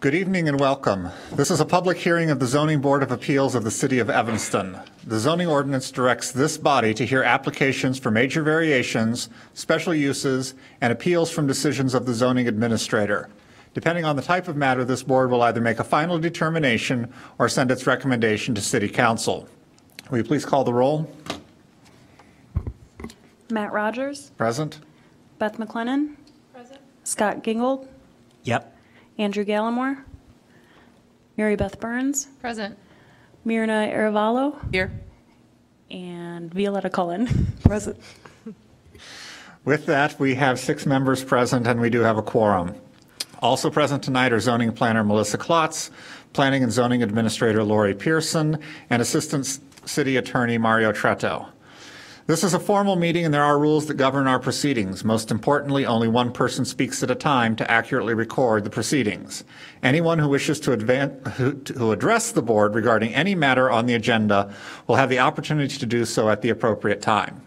Good evening and welcome. This is a public hearing of the Zoning Board of Appeals of the City of Evanston. The zoning ordinance directs this body to hear applications for major variations, special uses, and appeals from decisions of the zoning administrator. Depending on the type of matter, this board will either make a final determination or send its recommendation to City Council. Will you please call the roll? Matt Rogers. Present. Beth McLennan. Present. Scott Gingold. Yep. Andrew Gallimore. Mary Beth Burns. Present. Myrna Aravallo. Here. And Violetta Cullen. Present. With that, we have 6 members present and we do have a quorum. Also present tonight are zoning planner Melissa Klotz, planning and zoning administrator Lori Pearson, and assistant city attorney Mario Tretto. This is a formal meeting and there are rules that govern our proceedings. Most importantly, only one person speaks at a time to accurately record the proceedings. Anyone who wishes to address the board regarding any matter on the agenda will have the opportunity to do so at the appropriate time.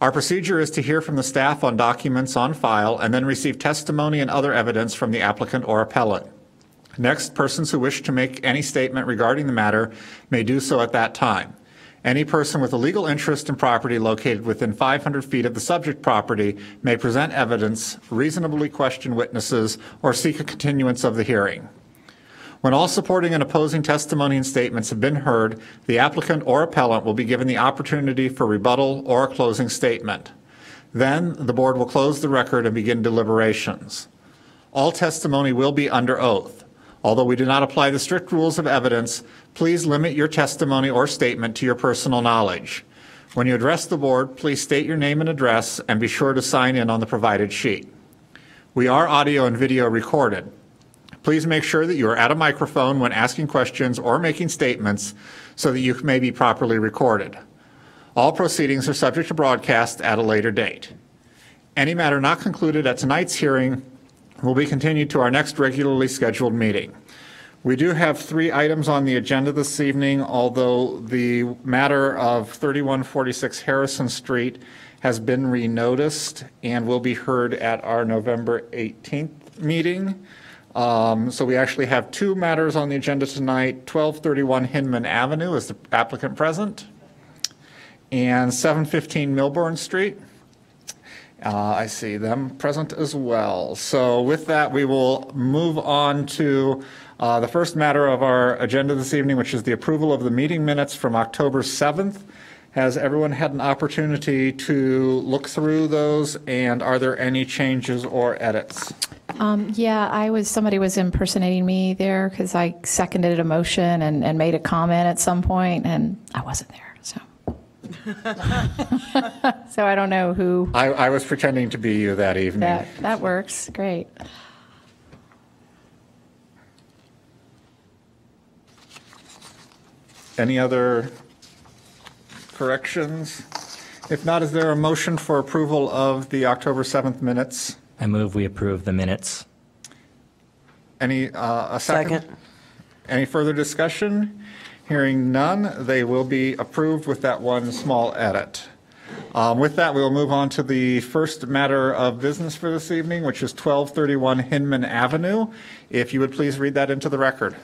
Our procedure is to hear from the staff on documents on file and then receive testimony and other evidence from the applicant or appellant. Next, persons who wish to make any statement regarding the matter may do so at that time. Any person with a legal interest in property located within 500 feet of the subject property may present evidence, reasonably question witnesses, or seek a continuance of the hearing. When all supporting and opposing testimony and statements have been heard, the applicant or appellant will be given the opportunity for rebuttal or a closing statement. Then, the board will close the record and begin deliberations. All testimony will be under oath. Although we do not apply the strict rules of evidence, please limit your testimony or statement to your personal knowledge. When you address the board, please state your name and address and be sure to sign in on the provided sheet. We are audio and video recorded. Please make sure that you are at a microphone when asking questions or making statements so that you may be properly recorded. All proceedings are subject to broadcast at a later date. Any matter not concluded at tonight's hearing will be continued to our next regularly scheduled meeting. We do have 3 items on the agenda this evening, although the matter of 3146 Harrison Street has been renoticed and will be heard at our November 18th meeting. So we actually have 2 matters on the agenda tonight. 1231 Hinman Avenue is the applicant present, and 715 Milbourne Street. I see them present as well. So with that, we will move on to the first matter of our agenda this evening, which is the approval of the meeting minutes from October 7th. Has everyone had an opportunity to look through those, and are there any changes or edits? Yeah, somebody was impersonating me there because I seconded a motion and made a comment at some point, and I wasn't there, so. So I don't know who. I was pretending to be you that evening. That works, great. Any other corrections? If not, is there a motion for approval of the October 7th minutes? I move we approve the minutes. Any, a second? Any further discussion? Hearing none, they will be approved with that one small edit. With that, we will move on to the first matter of business for this evening, which is 1231 Hinman Avenue. If you would please read that into the record.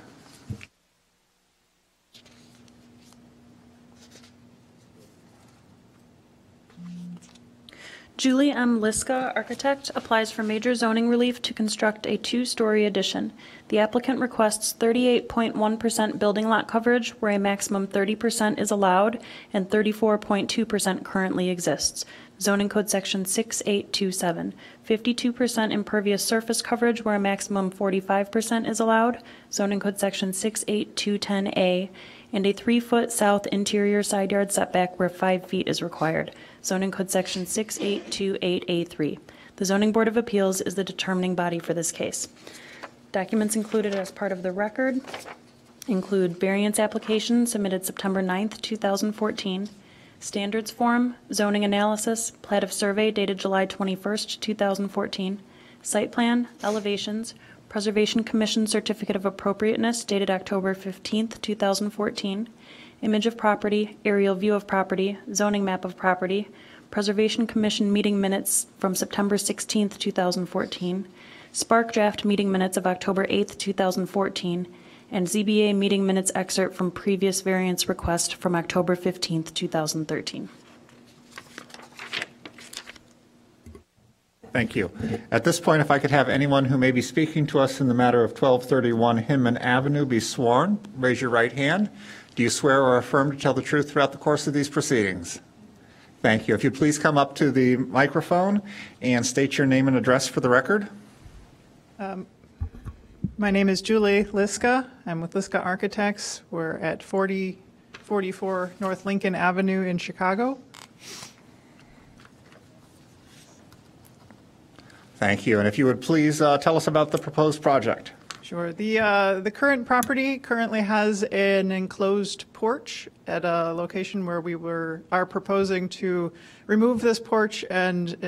Julie M. Liska, architect, applies for major zoning relief to construct a 2-story addition. The applicant requests 38.1% building lot coverage, where a maximum 30% is allowed, and 34.2% currently exists. Zoning Code Section 6827. 52% impervious surface coverage, where a maximum 45% is allowed. Zoning Code Section 68210A. And a 3-foot south interior side yard setback where 5 feet is required. Zoning Code Section 6828A3. The Zoning Board of Appeals is the determining body for this case. Documents included as part of the record include variance application submitted September 9th, 2014, standards form, zoning analysis, plat of survey dated July 21st, 2014, site plan, elevations, Preservation Commission Certificate of Appropriateness dated October 15th, 2014, image of property, aerial view of property, zoning map of property, Preservation Commission meeting minutes from September 16th, 2014, Spark draft meeting minutes of October 8th, 2014, and ZBA meeting minutes excerpt from previous variance request from October 15th, 2013. Thank you. At this point, if I could have anyone who may be speaking to us in the matter of 1231 Hinman Avenue be sworn, raise your right hand. Do you swear or affirm to tell the truth throughout the course of these proceedings? Thank you. If you'd please come up to the microphone and state your name and address for the record. My name is Julie Liska. I'm with Liska Architects. We're at 4044 North Lincoln Avenue in Chicago. Thank you. And if you would please tell us about the proposed project. Sure. The current property currently has an enclosed porch at a location where we are proposing to remove this porch and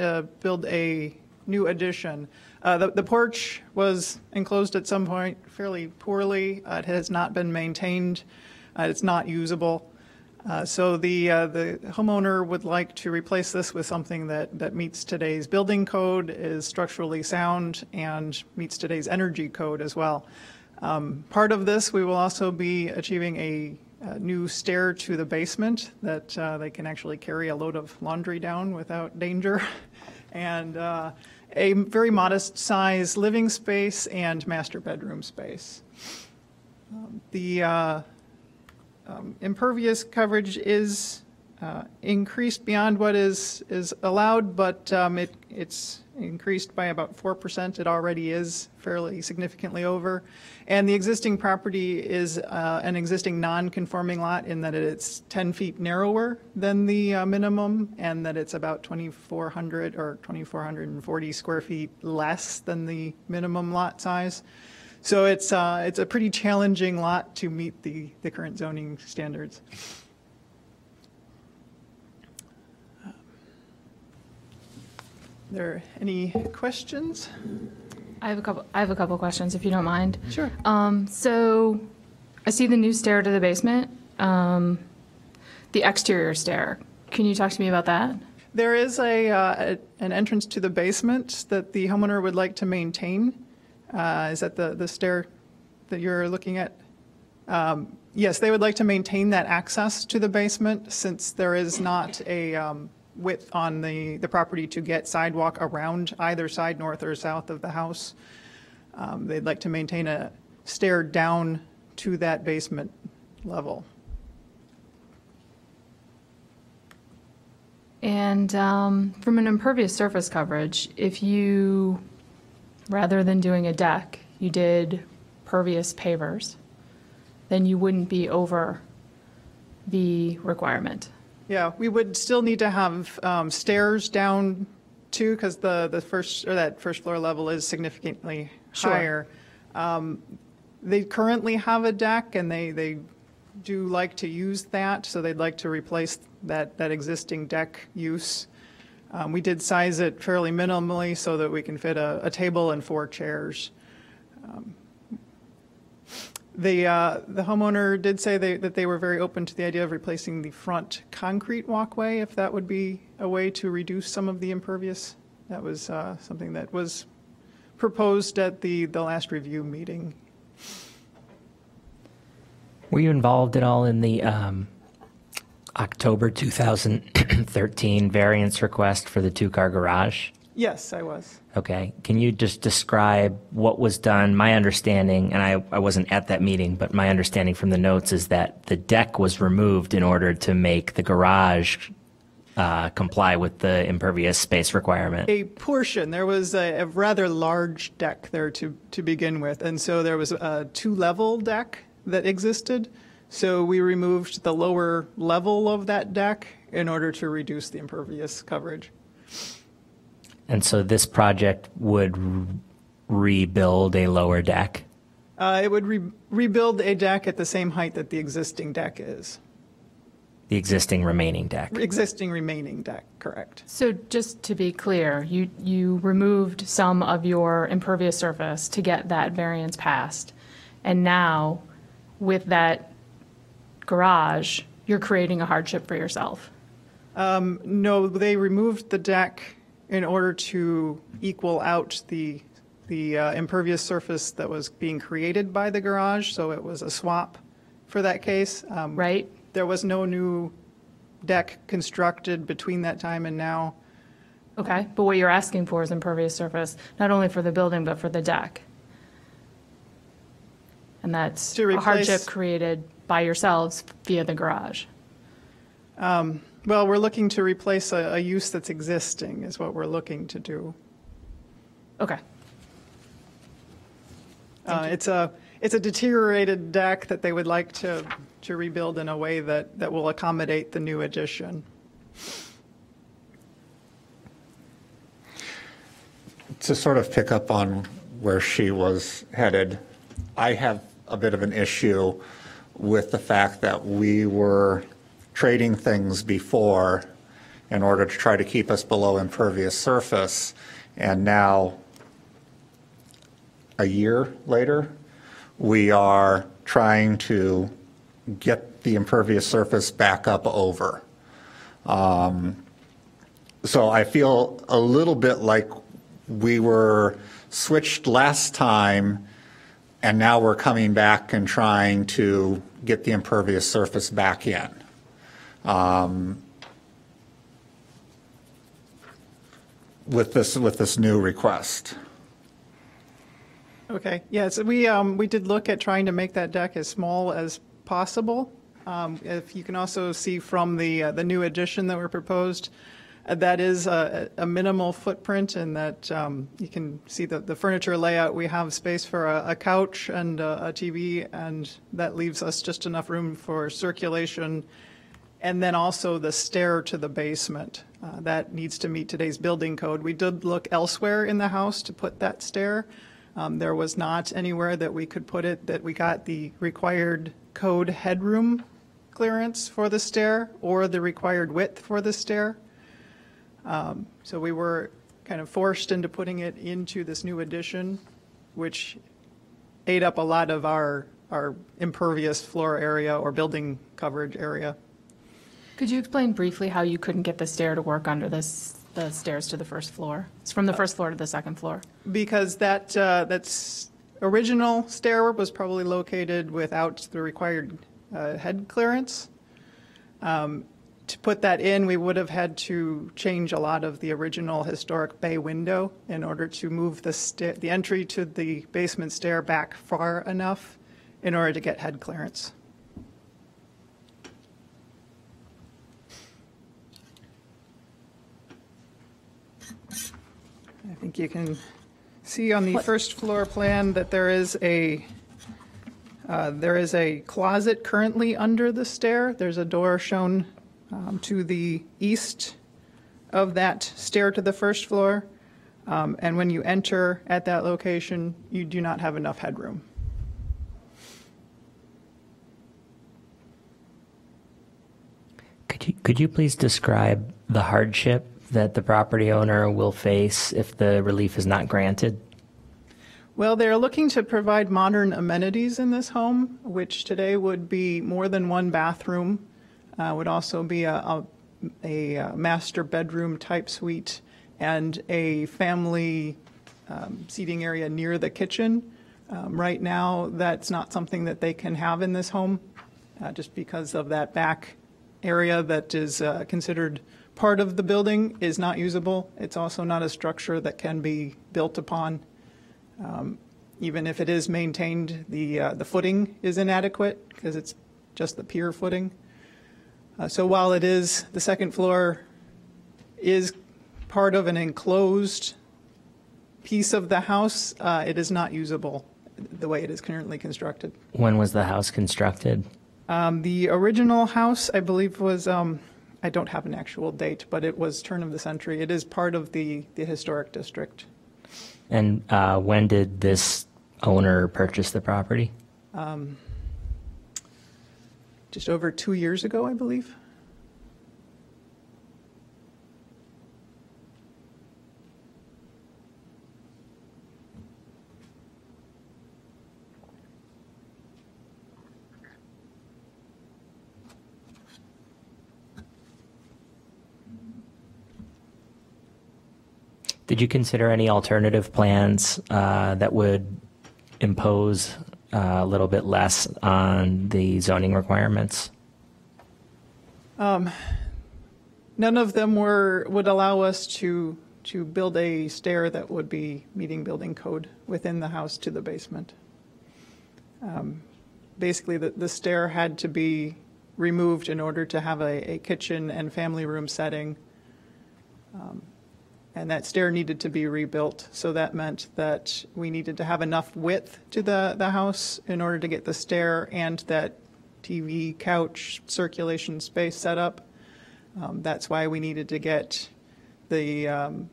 build a new addition. The porch was enclosed at some point fairly poorly. It has not been maintained. It's not usable. So the homeowner would like to replace this with something that meets today's building code, is structurally sound, and meets today's energy code as well. Part of this, we will also be achieving a new stair to the basement that they can actually carry a load of laundry down without danger, and a very modest size living space and master bedroom space. The impervious coverage is increased beyond what is allowed, but it's increased by about 4%. It already is fairly significantly over. And the existing property is an existing non-conforming lot in that it's 10 feet narrower than the minimum, and that it's about 2,400 or 2,440 square feet less than the minimum lot size. So it's a pretty challenging lot to meet the current zoning standards. Are there any questions? I have a couple questions, if you don't mind. Sure. So I see the new stair to the basement, the exterior stair. Can you talk to me about that? There is an entrance to the basement that the homeowner would like to maintain. Is that the stair that you're looking at? Yes, they would like to maintain that access to the basement since there is not a width on the property to get sidewalk around either side, north or south of the house. They'd like to maintain a stair down to that basement level. And from an impervious surface coverage, if you, rather than doing a deck, you did pervious pavers, then you wouldn't be over the requirement. Yeah, we would still need to have stairs down too, because the first or that first floor level is significantly Sure. higher. They currently have a deck, and they do like to use that, so they'd like to replace that existing deck use. We did size it fairly minimally so that we can fit a table and 4 chairs. The homeowner did say that they were very open to the idea of replacing the front concrete walkway, if that would be a way to reduce some of the impervious. That was something that was proposed at the last review meeting. Were you involved at all in the October 2013 variance request for the 2-car garage? Yes, I was. Okay. Can you just describe what was done? My understanding, and I wasn't at that meeting, but my understanding from the notes is that the deck was removed in order to make the garage comply with the impervious space requirement. A portion. There was a rather large deck there to begin with, and so there was a 2-level deck that existed. So we removed the lower level of that deck in order to reduce the impervious coverage. And so this project would rebuild a lower deck? It would rebuild a deck at the same height that the existing deck is. The existing remaining deck? Existing remaining deck, correct. So just to be clear, you removed some of your impervious surface to get that variance passed. And now, with that garage, you're creating a hardship for yourself. No, they removed the deck in order to equal out the the impervious surface that was being created by the garage, so it was a swap for that case. Right? There was no new deck constructed between that time and now. Okay, but what you're asking for is impervious surface, not only for the building, but for the deck. And that's To a replace- hardship created by yourselves via the garage. Well, we're looking to replace a use that's existing is what we're looking to do. Okay, It's a deteriorated deck that they would like to rebuild in a way that will accommodate the new addition. To sort of pick up on where she was headed, I have a bit of an issue with the fact that we were trading things before in order to try to keep us below impervious surface, and now, a year later, we are trying to get the impervious surface back up over. So I feel a little bit like we were switched last time, and now we're coming back and trying to get the impervious surface back in. With this new request. Okay, yes, we did look at trying to make that deck as small as possible. If you can also see from the new addition that were proposed, that is a minimal footprint, and that you can see the furniture layout. We have space for a couch and a TV, and that leaves us just enough room for circulation. And then also the stair to the basement. That needs to meet today's building code. We did look elsewhere in the house to put that stair. There was not anywhere that we could put it that we got the required code headroom clearance for the stair or the required width for the stair. So we were kind of forced into putting it into this new addition, which ate up a lot of our impervious floor area or building coverage area. could you explain briefly how you couldn't get the stair to work under the stairs to the first floor? It's from the first floor to the second floor. Because that's original stair was probably located without the required head clearance. To put that in, we would have had to change a lot of the original historic bay window in order to move the entry to the basement stair back far enough in order to get head clearance. I think you can see on the first floor plan that there is a closet currently under the stair. There's a door shown to the east of that stair to the first floor. And when you enter at that location, you do not have enough headroom. Could you please describe the hardship that the property owner will face if the relief is not granted? Well, they're looking to provide modern amenities in this home, which today would be more than one bathroom, would also be a master bedroom type suite, and a family seating area near the kitchen. Right now, that's not something that they can have in this home, just because of that back area that is considered part of the building is not usable. It's also not a structure that can be built upon. Even if it is maintained, the footing is inadequate because it's just the pier footing. So while it is, the second floor is part of an enclosed piece of the house, it is not usable the way it is currently constructed. When was the house constructed? The original house, I believe, was, I don't have an actual date, but it was turn of the century. It is part of the historic district. And when did this owner purchase the property? Just over 2 years ago, I believe. Did you consider any alternative plans that would impose a little bit less on the zoning requirements? None of them would allow us to build a stair that would be meeting building code within the house to the basement. Basically, the stair had to be removed in order to have a kitchen and family room setting. And that stair needed to be rebuilt. So that meant that we needed to have enough width to the house in order to get the stair and that TV, couch, circulation space set up. That's why we needed to get the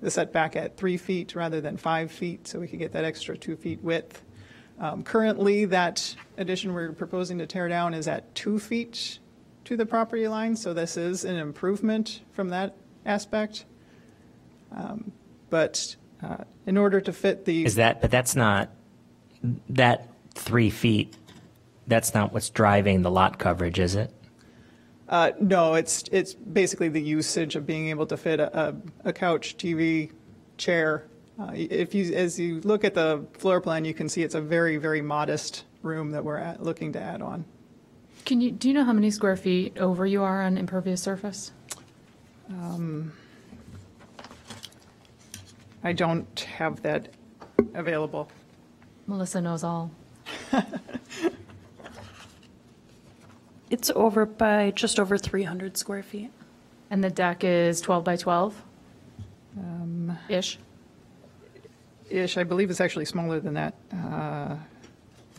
setback at 3 feet rather than 5 feet, so we could get that extra 2 feet width. Currently, that addition we're proposing to tear down is at 2 feet to the property line, so this is an improvement from that aspect. But in order to fit the... But that's not, that 3 feet, that's not what's driving the lot coverage, is it? No, it's basically the usage of being able to fit a couch, TV, chair. As you look at the floor plan, you can see it's a very, very modest room that we're looking to add on. Do you know how many square feet over you are on impervious surface? I don't have that available. Melissa knows all. It's over by just over 300 square feet. And the deck is 12 by 12? Ish? Ish, I believe it's actually smaller than that.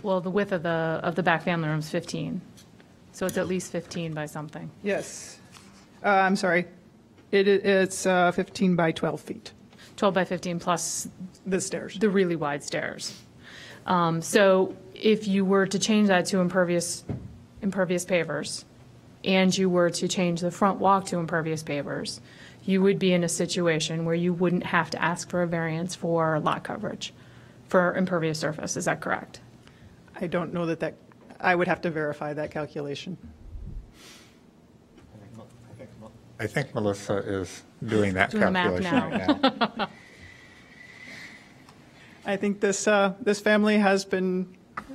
Well, the width of the back family room is 15. So it's at least 15 by something. Yes. I'm sorry. It's 15 by 12 feet. 12 by 15 plus The stairs. the really wide stairs. So if you were to change that to impervious pavers, and you were to change the front walk to impervious pavers, you would be in a situation where you wouldn't have to ask for a variance for lot coverage for impervious surface. Is that correct? I don't know that I would have to verify that calculation. I think Melissa is doing that Doing the math calculation right now. I think this family has been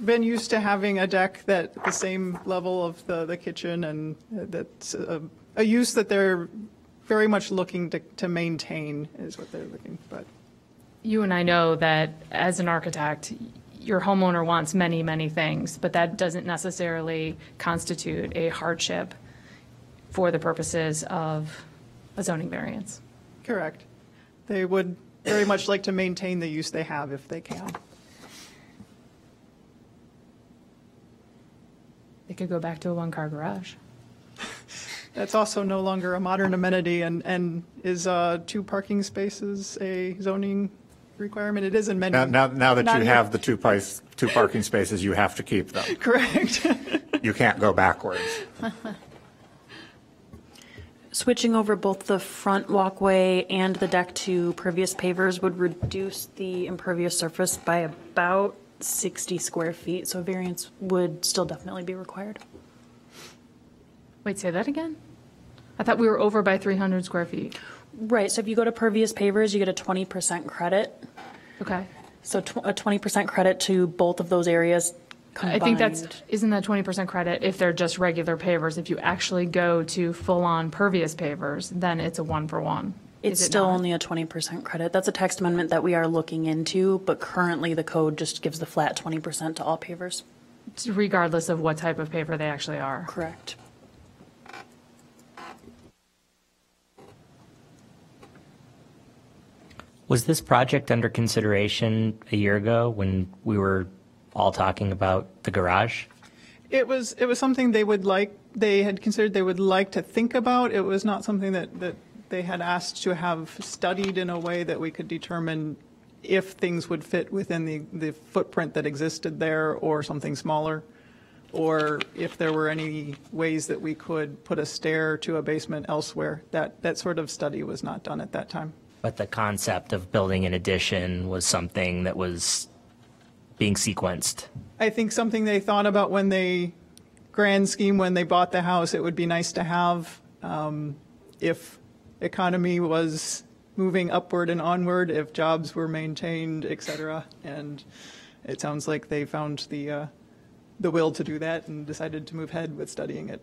used to having a deck that the same level of the kitchen, and that's a use that they're very much looking to maintain is what they're looking. But You and I know that as an architect, your homeowner wants many, many things, but that doesn't necessarily constitute a hardship for the purposes of a zoning variance. correct, they would very much like to maintain the use they have if they can. They could go back to a one-car garage. That's also no longer a modern amenity, and is 2 parking spaces a zoning requirement? It is in many. Now that Not you here. have the two parking spaces, you have to keep them. Correct. You can't go backwards. Switching over both the front walkway and the deck to pervious pavers would reduce the impervious surface by about 60 square feet, so a variance would still definitely be required. Wait, say that again? I thought we were over by 300 square feet. Right, so if you go to pervious pavers, you get a 20% credit. Okay. So a 20% credit to both of those areas combined. I think isn't that 20% credit if they're just regular pavers? If you actually go to full-on pervious pavers, then it's a 1-for-1. It's Is it still not? only a 20% credit. That's a text amendment that we are looking into, but currently the code just gives the flat 20% to all pavers. Regardless of what type of paver they actually are. Correct. Was this project under consideration a year ago when we were all talking about the garage? It was something they had considered they would like to think about. It was not something that they had asked to have studied in a way that we could determine if things would fit within the footprint that existed there or something smaller, or if there were any ways that we could put a stair to a basement elsewhere. That sort of study was not done at that time. But the concept of building an addition was something that was being sequenced. I think something they thought about when they bought the house, it would be nice to have if economy was moving upward and onward if jobs were maintained, et cetera. And it sounds like they found the will to do that and decided to move ahead with studying it.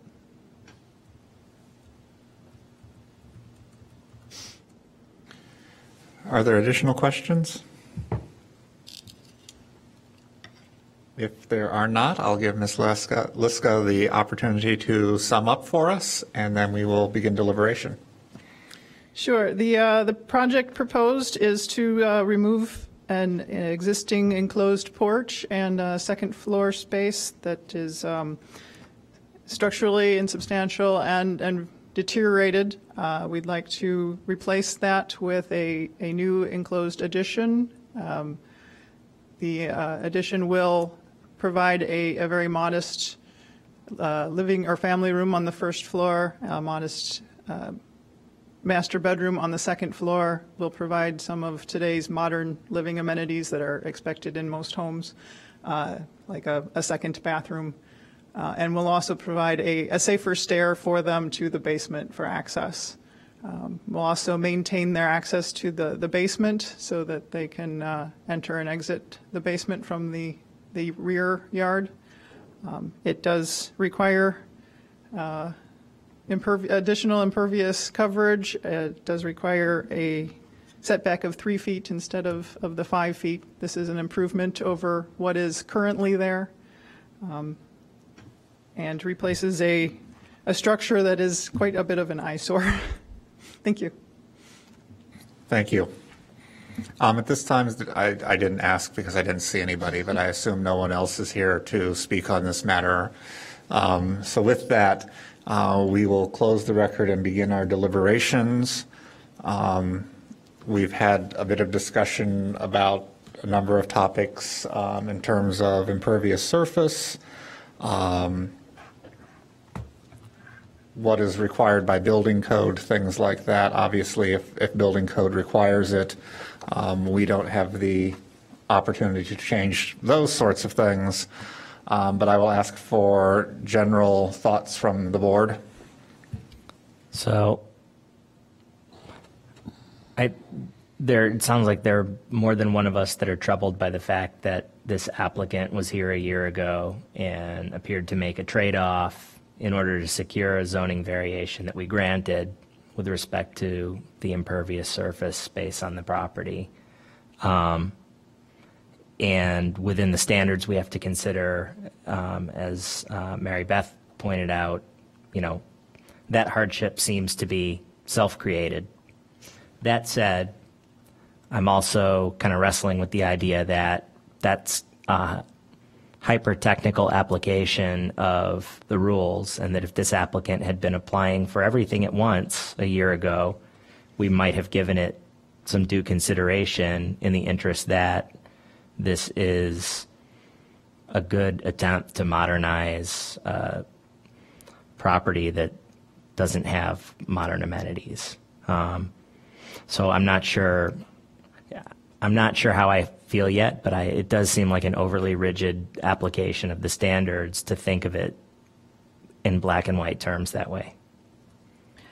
Are there additional questions? If there are not, I'll give Ms. Liska the opportunity to sum up for us, and then we will begin deliberation. Sure. The project proposed is to remove an existing enclosed porch and a second floor space that is structurally insubstantial and deteriorated. We'd like to replace that with a new enclosed addition. The addition will provide a very modest living or family room on the first floor, a modest master bedroom on the second floor. Will provide some of today's modern living amenities that are expected in most homes, like a second bathroom. And we'll also provide a safer stair for them to the basement for access. We'll also maintain their access to the basement so that they can enter and exit the basement from the rear yard. It does require additional impervious coverage. It does require a setback of 3 feet instead of the 5 feet. This is an improvement over what is currently there, and replaces a structure that is quite a bit of an eyesore. Thank you. Thank you. At this time, I didn't ask because I didn't see anybody, but I assume no one else is here to speak on this matter. So with that, we will close the record and begin our deliberations. We've had a bit of discussion about a number of topics in terms of impervious surface, what is required by building code, things like that. Obviously, if building code requires it, we don't have the opportunity to change those sorts of things. But I will ask for general thoughts from the board. So it sounds like there are more than one of us that are troubled by the fact that this applicant was here a year ago and appeared to make a trade-off in order to secure a zoning variation that we granted with respect to the impervious surface space on the property. And within the standards we have to consider, as Mary Beth pointed out, that hardship seems to be self-created. That said, I'm also kind of wrestling with the idea that that's a hyper-technical application of the rules, and that if this applicant had been applying for everything at once a year ago, we might have given it some due consideration in the interest that this is a good attempt to modernize property that doesn't have modern amenities. So I'm not sure how I feel yet, but it does seem like an overly rigid application of the standards to think of it in black and white terms that way.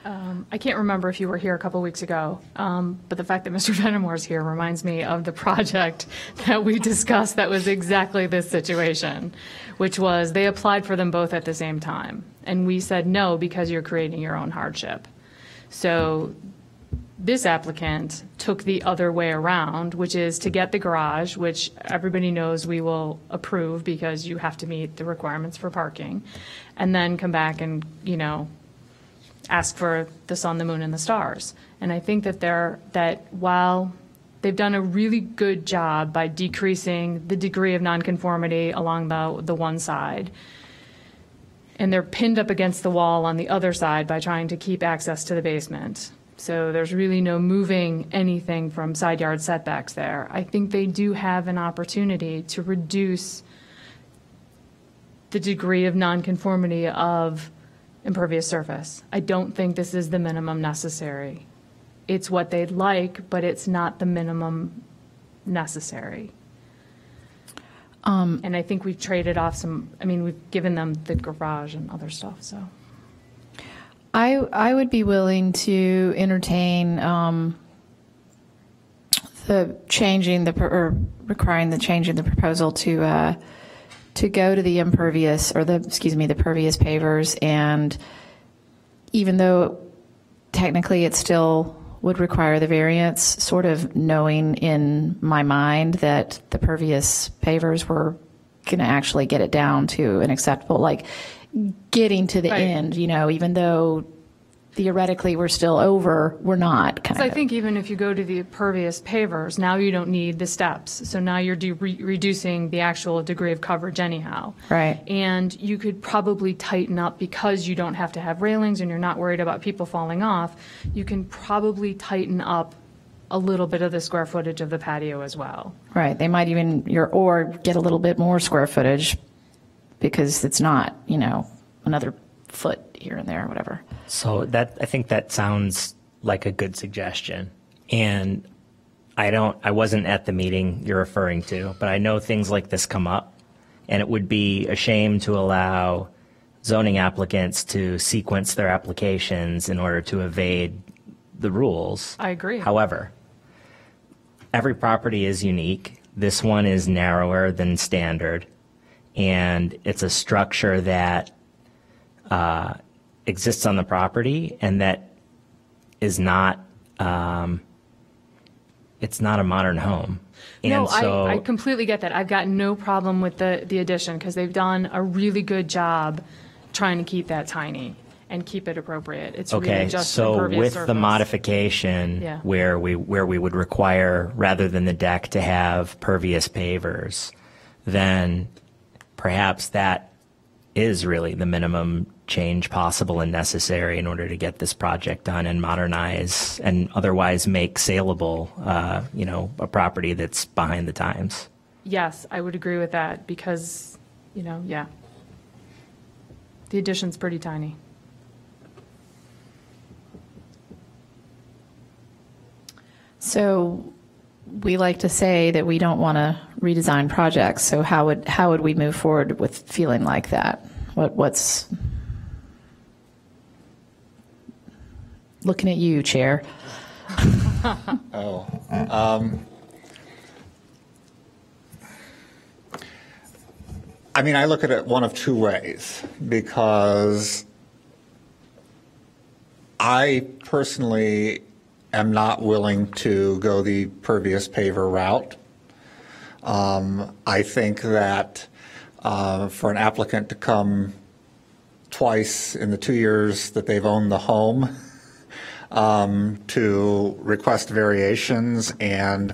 I can't remember if you were here a couple weeks ago, but the fact that Mr. Vennemore is here reminds me of the project that we discussed that was exactly this situation, which was they applied for them both at the same time. And we said no because you're creating your own hardship. So this applicant took the other way around, which is to get the garage, which everybody knows we will approve because you have to meet the requirements for parking, and then come back and, ask for the sun, the moon, and the stars. And I think that while they've done a really good job by decreasing the degree of nonconformity along the one side, and they're pinned up against the wall on the other side by trying to keep access to the basement. So there's really no moving anything from side yard setbacks there. I think they do have an opportunity to reduce the degree of nonconformity of impervious surface. I don't think this is the minimum necessary. It's what they'd like, but it's not the minimum necessary. And I think we've traded off we've given them the garage and other stuff, so. I would be willing to entertain the changing the, or requiring the change in the proposal to go to the impervious, or the pervious pavers, and even though technically it still would require the variance, sort of knowing in my mind that the pervious pavers were going to actually get it down to an acceptable, like getting to the Right. end, even though theoretically we're still over, we're not kind So of. I think even if you go to the pervious pavers, now you don't need the steps. So now you're reducing the actual degree of coverage anyhow. Right. And you could probably tighten up, because you don't have to have railings and you're not worried about people falling off, you can probably tighten up a little bit of the square footage of the patio as well. Right. They might even, or get a little bit more square footage because it's not, another foot here and there or whatever. So I think that sounds like a good suggestion. And I wasn't at the meeting you're referring to, but I know things like this come up, and it would be a shame to allow zoning applicants to sequence their applications in order to evade the rules. I agree. However, every property is unique. This one is narrower than standard, and it's a structure that exists on the property, and that is not, it's not a modern home. And No, so, I completely get that. I've got no problem with the addition, because they've done a really good job trying to keep that tiny and keep it appropriate. It's really okay, just so impervious with surface. the modification, Yeah. where we would require, rather than the deck, to have pervious pavers, then perhaps that is really the minimum change possible and necessary in order to get this project done and modernize and otherwise make saleable, a property that's behind the times. Yes, I would agree with that, because, yeah. The addition's pretty tiny. So we like to say that we don't want to redesign projects. So how would we move forward with feeling like that? What's looking at you, Chair? I look at it one of two ways, because I personally am not willing to go the pervious paver route. I think that for an applicant to come twice in the 2 years that they've owned the home to request variations, and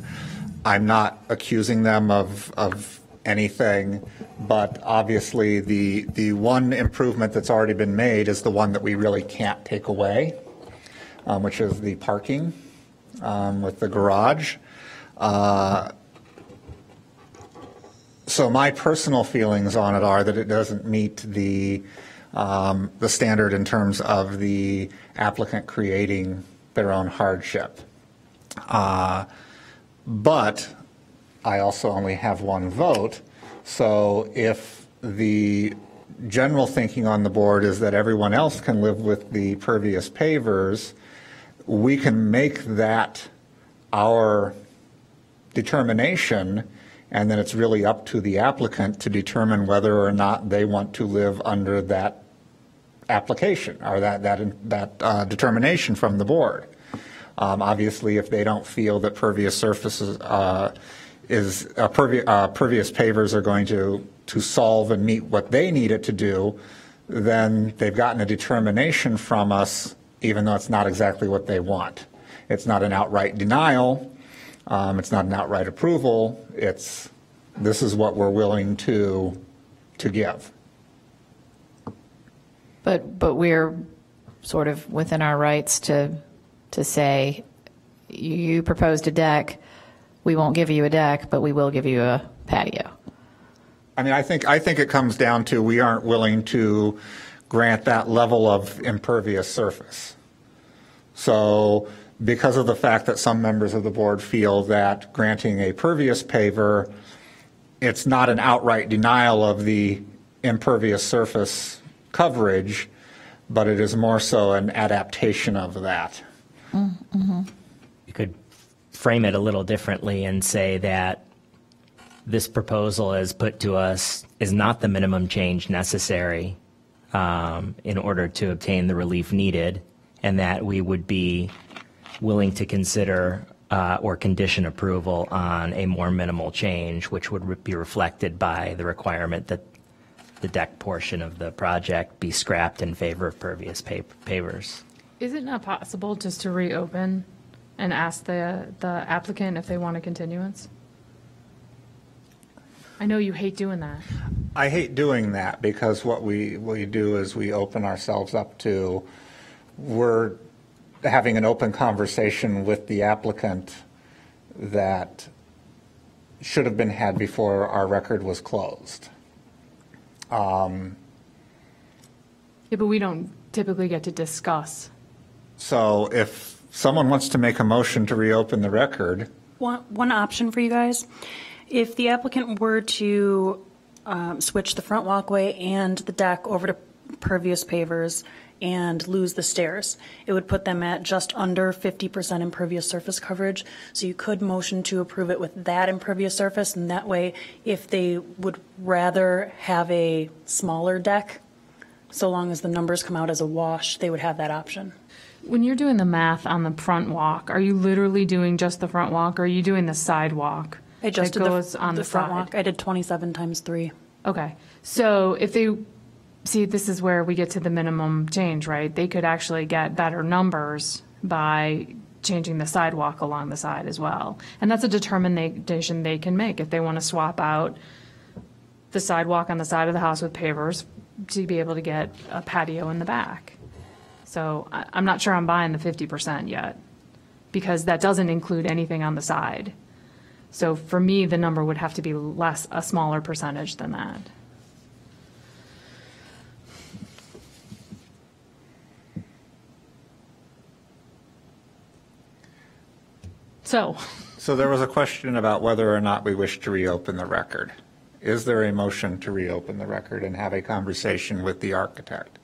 I'm not accusing them of anything, but obviously the one improvement that's already been made is the one that we really can't take away, which is the parking with the garage. So my personal feelings on it are that it doesn't meet the standard in terms of the applicant creating their own hardship. But I also only have one vote, so if the general thinking on the board is that everyone else can live with the pervious pavers, we can make that our determination, and then it's really up to the applicant to determine whether or not they want to live under that application or that determination from the board. Obviously, if they don't feel that pervious surfaces pervious pavers are going to solve and meet what they need it to do, then they've gotten a determination from us, even though it's not exactly what they want. It's not an outright denial. It's not an outright approval. This is what we're willing to give. But we're sort of within our rights to say, you proposed a deck, we won't give you a deck, but we will give you a patio. I think it comes down to we aren't willing to grant that level of impervious surface. So because of the fact that some members of the board feel that granting a pervious paver, it's not an outright denial of the impervious surface coverage, but it is more so an adaptation of that. You could frame it a little differently and say that this proposal as put to us is not the minimum change necessary in order to obtain the relief needed, and that we would be willing to consider or condition approval on a more minimal change, which would be reflected by the requirement that the deck portion of the project be scrapped in favor of pervious pavers. Is it not possible just to reopen and ask the applicant if they want a continuance? I know you hate doing that. I hate doing that because what we do is we open ourselves up to, we're having an open conversation with the applicant that should have been had before our record was closed. Yeah, but we don't typically get to discuss. So if someone wants to make a motion to reopen the record, One option for you guys, if the applicant were to switch the front walkway and the deck over to pervious pavers and lose the stairs, it would put them at just under 50% impervious surface coverage. So you could motion to approve it with that impervious surface, and that way, if they would rather have a smaller deck, so long as the numbers come out as a wash, they would have that option. When you're doing the math on the front walk, are you literally doing just the front walk, or are you doing the sidewalk? I just that did goes on the front side? walk. I did 27 times 3. Okay, so if they, see, this is where we get to the minimum change, right? They could actually get better numbers by changing the sidewalk along the side as well. And that's a determination they can make if they want to swap out the sidewalk on the side of the house with pavers to be able to get a patio in the back. So I'm not sure I'm buying the 50% yet, because that doesn't include anything on the side. So for me, the number would have to be less, a smaller percentage than that. So, there was a question about whether or not we wish to reopen the record. Is there a motion to reopen the record and have a conversation with the architect?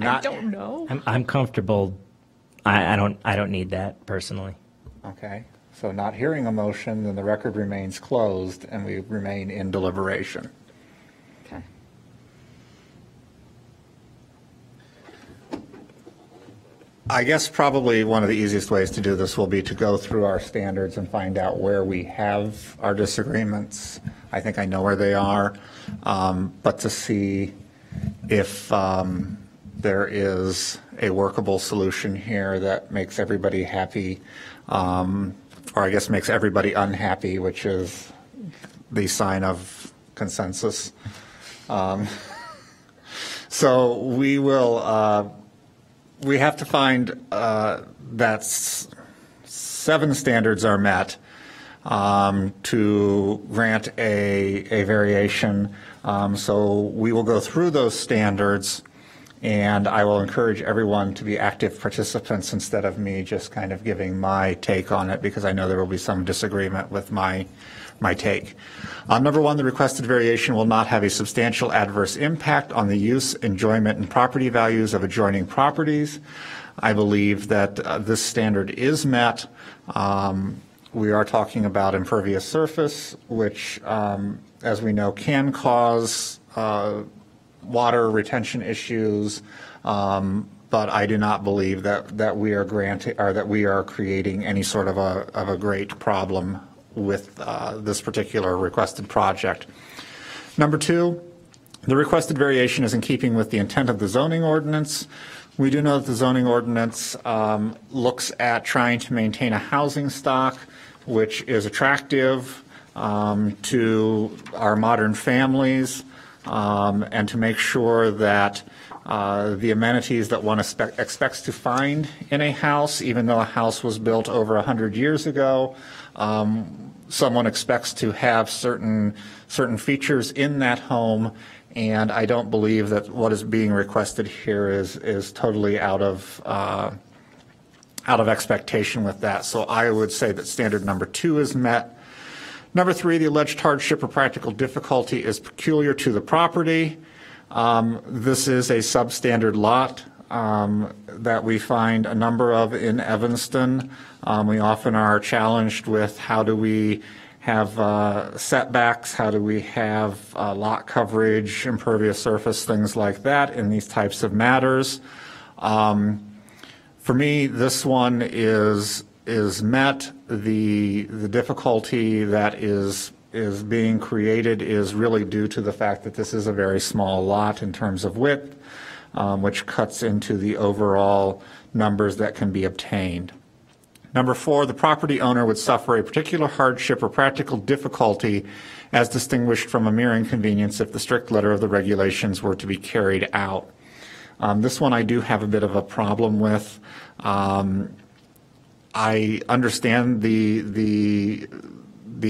I don't know. I'm comfortable. I don't need that personally. Okay, so not hearing a motion, then the record remains closed and we remain in deliberation. Okay. I guess probably one of the easiest ways to do this will be to go through our standards and find out where we have our disagreements. I think I know where they are, but to see if there is a workable solution here that makes everybody happy, or I guess makes everybody unhappy, which is the sign of consensus. So we will. We have to find that 7 standards are met to grant a variation. So we will go through those standards, and I will encourage everyone to be active participants instead of me just kind of giving my take on it, because I know there will be some disagreement with my take. Number 1, the requested variation will not have a substantial adverse impact on the use, enjoyment, and property values of adjoining properties. I believe that this standard is met. We are talking about impervious surface, which, as we know, can cause water retention issues, but I do not believe that we are granting, or that we are creating any sort of a great problem with this particular requested project. Number 2, the requested variation is in keeping with the intent of the zoning ordinance. We do know that the zoning ordinance looks at trying to maintain a housing stock which is attractive to our modern families, and to make sure that the amenities that one expects to find in a house, even though a house was built over 100 years ago, someone expects to have certain features in that home, and I don't believe that what is being requested here is totally out of expectation with that. So I would say that standard number 2 is met. Number 3, the alleged hardship or practical difficulty is peculiar to the property. This is a substandard lot. that we find a number of in Evanston. We often are challenged with how do we have setbacks, how do we have lot coverage, impervious surface, things like that in these types of matters. For me, this one is met. The difficulty that is being created is really due to the fact that this is a very small lot in terms of width, which cuts into the overall numbers that can be obtained. Number 4, the property owner would suffer a particular hardship or practical difficulty as distinguished from a mere inconvenience if the strict letter of the regulations were to be carried out. This one I do have a bit of a problem with. I understand the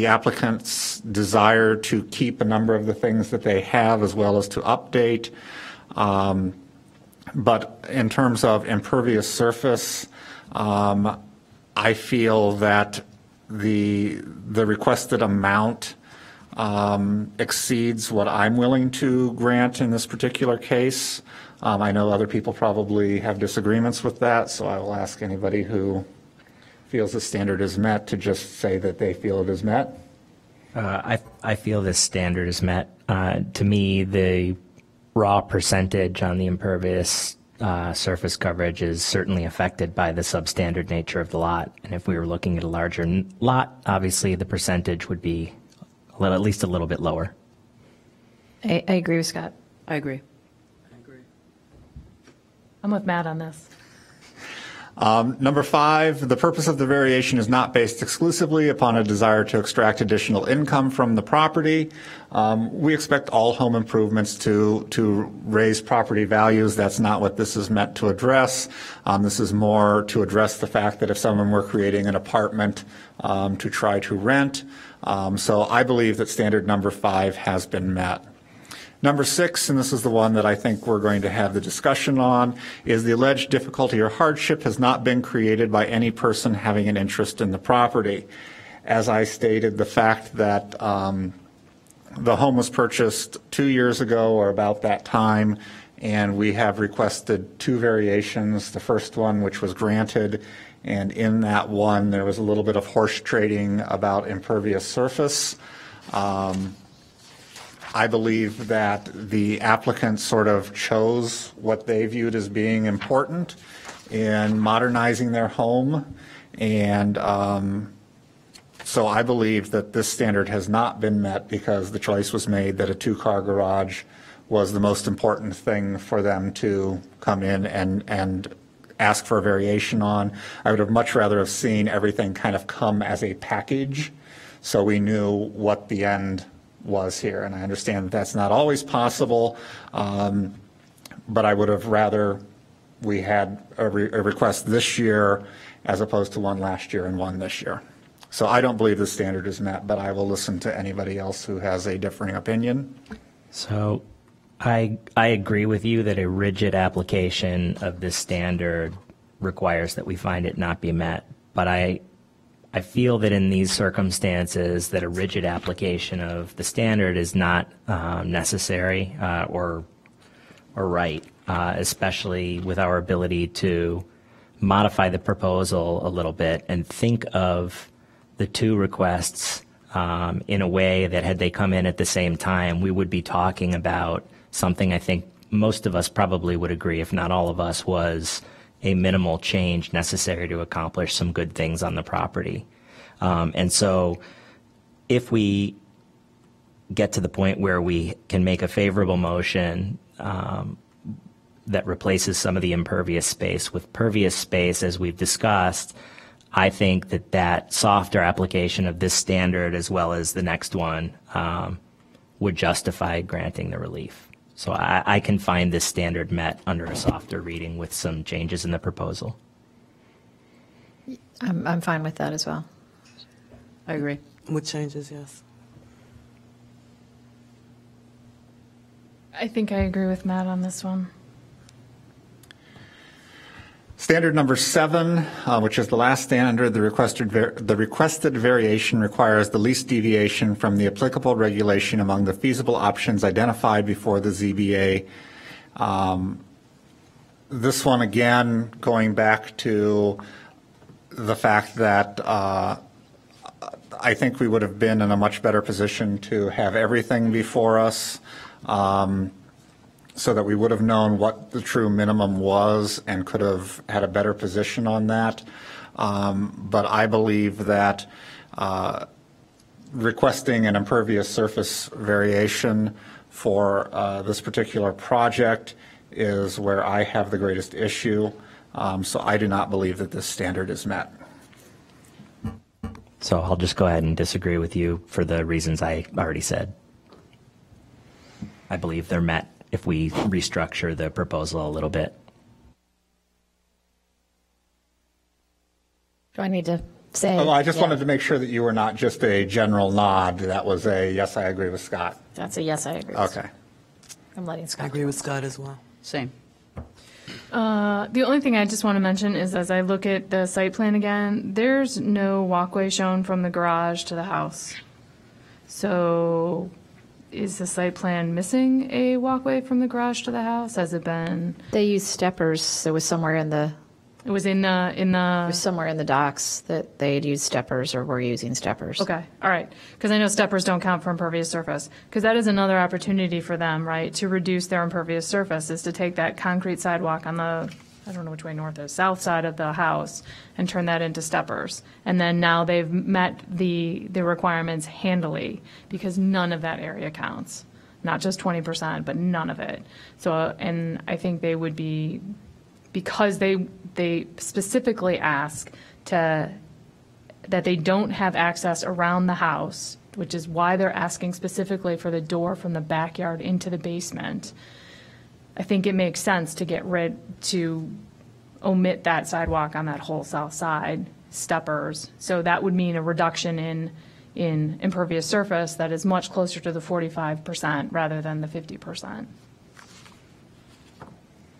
applicant's desire to keep a number of the things that they have as well as to update. But in terms of impervious surface, I feel that the requested amount exceeds what I'm willing to grant in this particular case. I know other people probably have disagreements with that, so I will ask anybody who feels the standard is met to just say that they feel it is met. I feel this standard is met. To me, the raw percentage on the impervious surface coverage is certainly affected by the substandard nature of the lot. And if we were looking at a larger lot, obviously the percentage would be at least a little bit lower. I agree with Scott. I agree. I'm with Matt on this. Number 5, the purpose of the variation is not based exclusively upon a desire to extract additional income from the property. We expect all home improvements to raise property values. That's not what this is meant to address. This is more to address the fact that if someone were creating an apartment to try to rent. So I believe that standard number 5 has been met. Number 6, and this is the one that I think we're going to have the discussion on, is the alleged difficulty or hardship has not been created by any person having an interest in the property. As I stated, the fact that the home was purchased 2 years ago or about that time, and we have requested 2 variations. The first one, which was granted, and in that one there was a little bit of horse trading about impervious surface. I believe that the applicant sort of chose what they viewed as being important in modernizing their home. And so I believe that this standard has not been met because the choice was made that a 2-car garage was the most important thing for them to come in and ask for a variation on. I would have much rather have seen everything kind of come as a package so we knew what the end was here. And I understand that that's not always possible, but I would have rather we had a request this year as opposed to one last year and one this year. So I don't believe the standard is met, but I will listen to anybody else who has a differing opinion. So I agree with you that a rigid application of this standard requires that we find it not be met, but I feel that in these circumstances that a rigid application of the standard is not necessary or right, especially with our ability to modify the proposal a little bit and think of the 2 requests in a way that had they come in at the same time, we would be talking about something I think most of us probably would agree, if not all of us, was a minimal change necessary to accomplish some good things on the property. And so if we get to the point where we can make a favorable motion that replaces some of the impervious space with pervious space, as we've discussed, I think that that softer application of this standard as well as the next one would justify granting the relief. So I can find this standard met under a softer reading with some changes in the proposal. I'm fine with that as well. I agree. With changes, yes. I think I agree with Matt on this one. Standard number 7, which is the last standard, the requested variation requires the least deviation from the applicable regulation among the feasible options identified before the ZBA. This one, again, going back to the fact that I think we would have been in a much better position to have everything before us, so that we would have known what the true minimum was and could have had a better position on that. But I believe that requesting an impervious surface variation for this particular project is where I have the greatest issue. So I do not believe that this standard is met. So I'll just go ahead and disagree with you for the reasons I already said. I believe they're met if we restructure the proposal a little bit. Do I need to say? Oh, I just yeah. wanted to make sure that you were not just a general nod. That was a, yes, I agree with Scott. That's a yes, I agree. with. Okay. I'm letting I Scott. agree with Scott as well. Same. The only thing I just want to mention is as I look at the site plan again, there's no walkway shown from the garage to the house. So is the site plan missing a walkway from the garage to the house? Has it been, They used steppers. So it was somewhere in the it was in it the, was somewhere in the docs that they had used steppers or were using steppers. okay, all right. Because I know steppers don't count for impervious surface. Because that is another opportunity for them, right, to reduce their impervious surface, is to take that concrete sidewalk on the, I don't know which way north is, south side of the house, and turn that into steppers. And then now they've met the requirements handily, because none of that area counts. Not just 20%, but none of it. So, and I think they would be, because they specifically ask that they don't have access around the house, which is why they're asking specifically for the door from the backyard into the basement. I think it makes sense to omit that sidewalk on that whole south side, steppers. So that would mean a reduction in impervious surface that is much closer to the 45% rather than the 50%,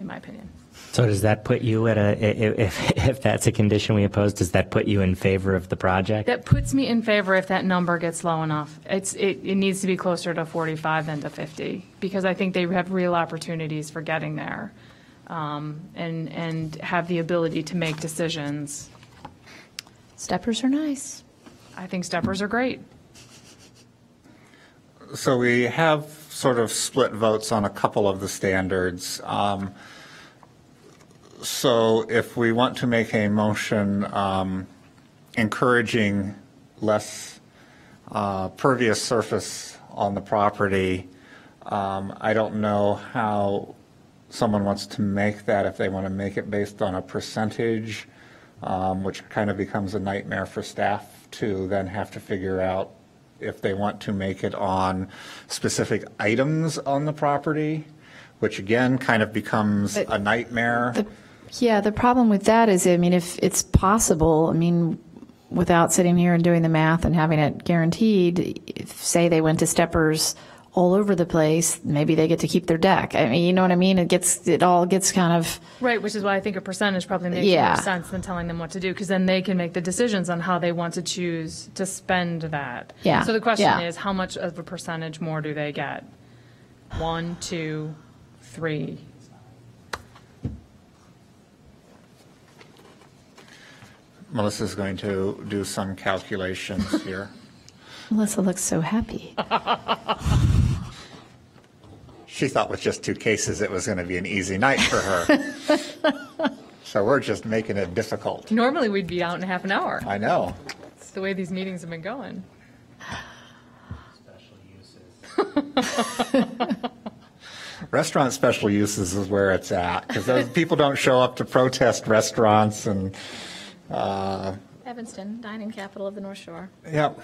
in my opinion. So does that put you at if that's a condition we oppose, does that put you in favor of the project? That puts me in favor if that number gets low enough. It needs to be closer to 45 than to 50, because I think they have real opportunities for getting there, and have the ability to make decisions. Steppers are nice. I think steppers are great. So we have sort of split votes on a couple of the standards. So if we want to make a motion encouraging less pervious surface on the property, I don't know how someone wants to make that, if they want to make it based on a percentage, which kind of becomes a nightmare for staff to then have to figure out if they want to make it on specific items on the property, which again kind of becomes a nightmare. Yeah, the problem with that is, I mean, if it's possible, I mean, without sitting here and doing the math and having it guaranteed, if, say they went to steppers all over the place, maybe they get to keep their deck. I mean, you know what I mean? It all gets kind of. Right, which is why I think a percentage probably makes Yeah. more sense than telling them what to do, because then they can make the decisions on how they want to choose to spend that. Yeah, So the question yeah. is, how much of a percentage more do they get? 1, 2, 3? Melissa's going to do some calculations here. Melissa looks so happy. She thought with just 2 cases it was going to be an easy night for her. So we're just making it difficult. Normally, we'd be out in half an hour. I know. It's the way these meetings have been going. Restaurant special uses is where it's at, because those people don't show up to protest restaurants and, Evanston, dining capital of the North Shore. yep.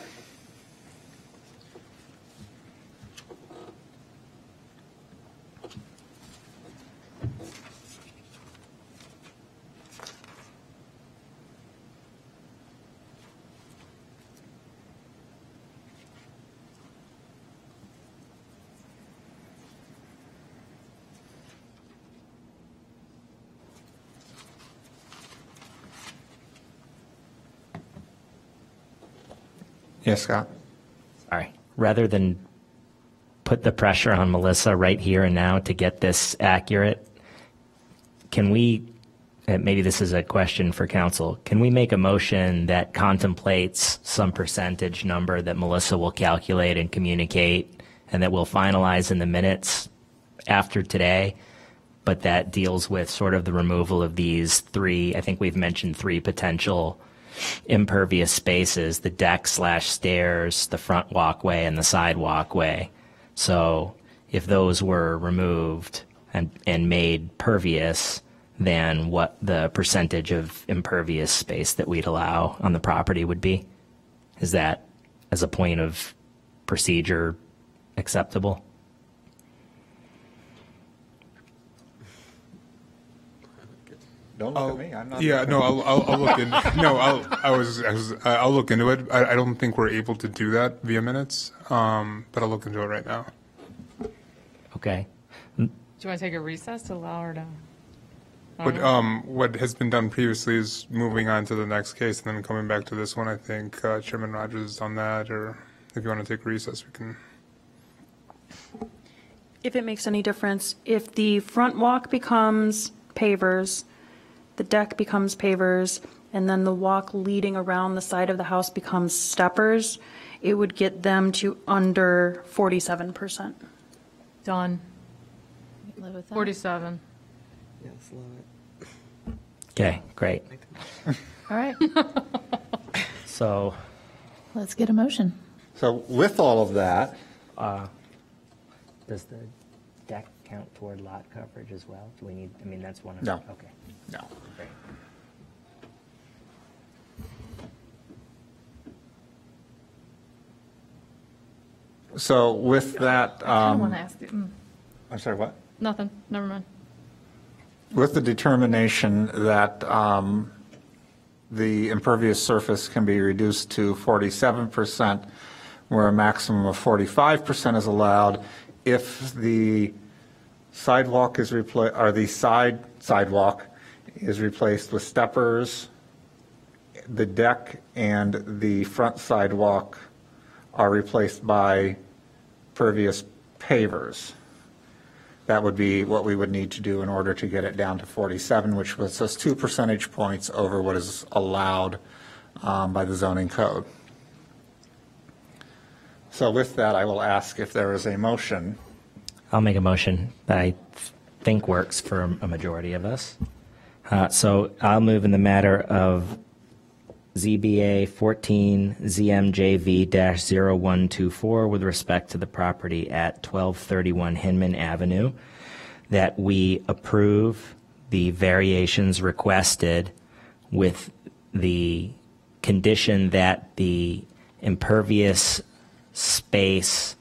Yes, Scott? Sorry. Rather than put the pressure on Melissa right here and now to get this accurate, can we, maybe this is a question for council, can we make a motion that contemplates some percentage number that Melissa will calculate and communicate and that we'll finalize in the minutes after today, but that deals with sort of the removal of these three, I think we've mentioned three potential impervious spaces, the deck/stairs, the front walkway, and the side walkway. So if those were removed and made pervious, then what the percentage of impervious space that we'd allow on the property would be? Is that, as a point of procedure, acceptable? Don't look at me. I'm not. Yeah, no, I'll look in. No, I'll look into it. I don't think we're able to do that via minutes, but I'll look into it right now. Okay. Do you want to take a recess to allow her to? What has been done previously is moving on to the next case and then coming back to this one. I think Chairman Rogers has done that, or if you want to take a recess, we can. If it makes any difference, if the front walk becomes pavers, the deck becomes pavers, and then the walk leading around the side of the house becomes steppers, it would get them to under 47%. Done. Live with that. 47. Yes, love it. Okay, great. All right, So, let's get a motion. So with all of that, does the deck count toward lot coverage as well? Do we need, I mean, that's one of No. Okay, no. great. So with that, I want to ask you. I'm sorry, what? Nothing. Never mind. With the determination that the impervious surface can be reduced to 47%, where a maximum of 45% is allowed, if the sidewalk is replaced, or the sidewalk is replaced with steppers, the deck and the front sidewalk are replaced by pervious pavers. That would be what we would need to do in order to get it down to 47, which was just 2 percentage points over what is allowed by the zoning code. So with that, I will ask if there is a motion. I'll make a motion that I think works for a majority of us. So I'll move in the matter of ZBA 14 ZMJV-0124 with respect to the property at 1231 Hinman Avenue, that we approve the variations requested with the condition that the impervious space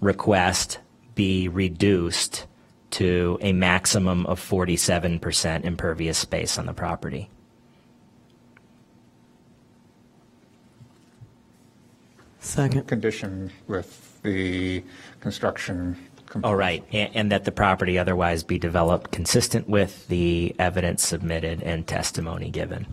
request be reduced to a maximum of 47% impervious space on the property. Second. Condition with the construction. Oh, right, and that the property otherwise be developed consistent with the evidence submitted and testimony given.